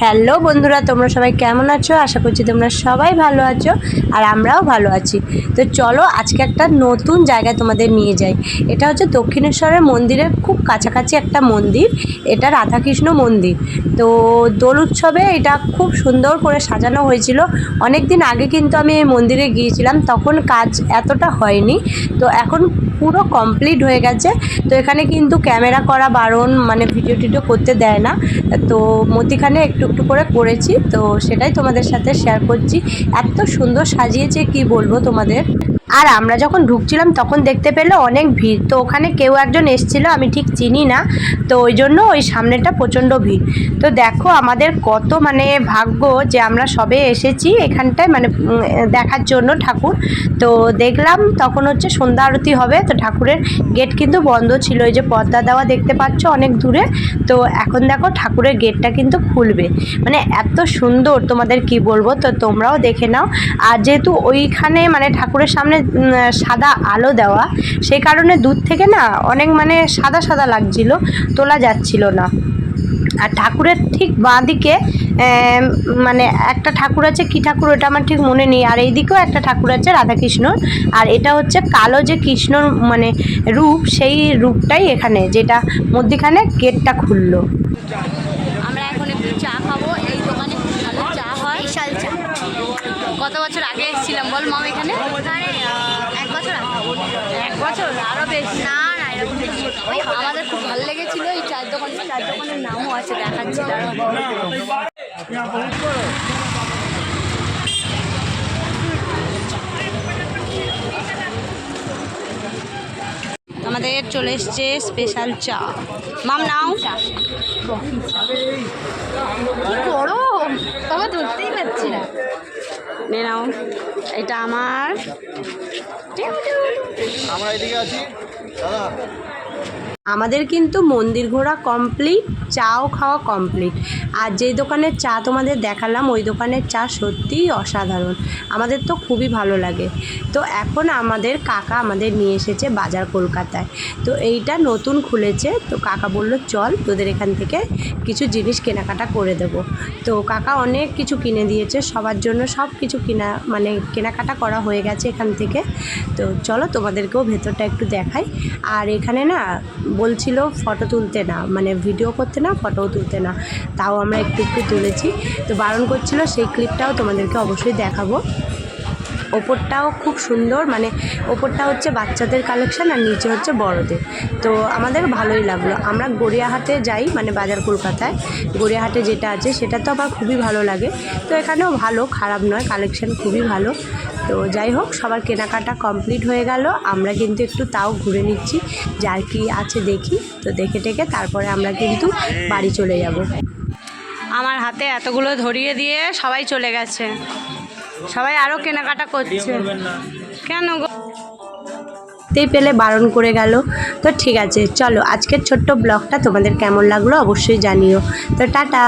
Hello বন্ধুরা, তোমরা সবাই কেমন আছো? আশা করছি তোমরা সবাই ভালো আছো আর আমরাও ভালো আছি। তো চলো আজকে একটা নতুন জায়গায় তোমাদের নিয়ে যাই। এটা হচ্ছে দক্ষিণেশ্বরের মন্দিরের খুব কাছাকাছি একটা মন্দির। এটা রাধাকৃষ্ণ মন্দির। তো দোল উৎসবে এটা খুব সুন্দর করে সাজানো হয়েছিল। অনেক দিন আগে কিন্তু আমি এই মন্দিরে গিয়েছিলাম, তখন কাজ এতটা হয়নি। তো এখন পুরো কমপ্লিট হয়ে গেছে। তো এখানে কিন্তু ক্যামেরা করা বারণ, মানে ভিডিও টিডিও করতে দেয় না। তো মধ্যিখানে একটু একটু করে করেছি, তো সেটাই তোমাদের সাথে শেয়ার করছি। এত সুন্দর সাজিয়েছে কি বলবো তোমাদের। আর আমরা যখন ঢুকছিলাম তখন দেখতে পেলে অনেক ভিড়। তো ওখানে কেউ একজন এসেছিল, আমি ঠিক চিনি না, তো ওই জন্য ওই সামনেটা প্রচণ্ড ভিড়। তো দেখো আমাদের কত মানে ভাগ্য যে আমরা সবে এসেছি এখানটায়, মানে দেখার জন্য ঠাকুর। তো দেখলাম তখন হচ্ছে সন্ধ্যা আরতি হবে, তো ঠাকুরের গেট কিন্তু বন্ধ ছিল। এই যে পর্দা দেওয়া দেখতে পাচ্ছ অনেক দূরে। তো এখন দেখো ঠাকুরের গেটটা কিন্তু খুলবে, মানে এত সুন্দর তোমাদের কি বলবো। তো তোমরাও দেখে নাও। আর যেহেতু ওইখানে মানে ঠাকুরের সামনে সাদা আলো দেওয়া, সেই কারণে দূর থেকে না অনেক মানে সাদা সাদা লাগছিল, তোলা যাচ্ছিল না। আর ঠাকুরের ঠিক বাঁ দিকে মানে একটা ঠাকুর আছে, কি ঠাকুর ওটা আমার ঠিক মনে নেই। আর এই দিকেও একটা ঠাকুর আছে রাধাকৃষ্ণর। আর এটা হচ্ছে কালো যে কৃষ্ণর মানে রূপ, সেই রূপটাই এখানে, যেটা মধ্যিখানে গেটটা খুললো। আমরা এখন একটু চা খাবো। এই দোকানে খুব ভালো চা হয়, বিশাল চা। কত বছর আগে এসেছিলাম বল মাম এখানে? এক বছর আগে। এক বছর আরও বেশি? না না, এরকম বেশি। আমাদের খুব ভালো লেগেছিল এই চায়ের দোকানে। চায়ের দোকানের নামও আছে, দেখাচ্ছি দাঁড়াও। আমাদের চলে এসছে স্পেশাল চা। মাম নাও। বড় তবে ধরতেই পারছি না। নে নাও, এটা আমার। আমরা এদিকে আছি দাদা। আমাদের কিন্তু মন্দির ঘোরা কমপ্লিট, চাও খাওয়া কমপ্লিট। আর যেই দোকানের চা তোমাদের দেখালাম ওই দোকানের চা সত্যিই অসাধারণ, আমাদের তো খুবই ভালো লাগে। তো এখন আমাদের কাকা আমাদের নিয়ে এসেছে বাজার কলকাতায়। তো এইটা নতুন খুলেছে, তো কাকা বলল চল তোদের এখান থেকে কিছু জিনিস কেনাকাটা করে দেব। তো কাকা অনেক কিছু কিনে দিয়েছে সবার জন্য, সব কিছু মানে কেনাকাটা করা হয়ে গেছে এখান থেকে। তো চলো তোমাদেরকেও ভেতরটা একটু দেখাই। আর এখানে না বলছিল ফটো তুলতে না, মানে ভিডিও করতে না, ফটোও তুলতে না, তাও আমরা একটু একটু তুলেছি। তো বারণ করছিল, সেই ক্লিপটাও তোমাদেরকে অবশ্যই দেখাবো। ওপরটাও খুব সুন্দর, মানে ওপরটা হচ্ছে বাচ্চাদের কালেকশান আর নিচে হচ্ছে বড়দের। তো আমাদের ভালোই লাগলো। আমরা গড়িয়াহাটে যাই, মানে বাজার কলকাতায় গড়িয়াহাটে যেটা আছে সেটা তো আমার খুবই ভালো লাগে। তো এখানেও ভালো, খারাপ নয়, কালেকশান খুবই ভালো। তো যাই হোক, সবার কেনাকাটা কমপ্লিট হয়ে গেল। আমরা কিন্তু একটু তাও ঘুরে নিচ্ছি, যার কি আছে দেখি। তো দেখে টেকে তারপরে আমরা কিন্তু বাড়ি চলে যাব। আমার হাতে এতগুলো ধরিয়ে দিয়ে সবাই চলে গেছে, সবাই আরও কেনাকাটা করছে। কেন গো পেলে বারণ করে গেল। তো ঠিক আছে, চলো আজকের ছোট্ট ব্লগটা তোমাদের কেমন লাগলো অবশ্যই জানিও। তো টাটা।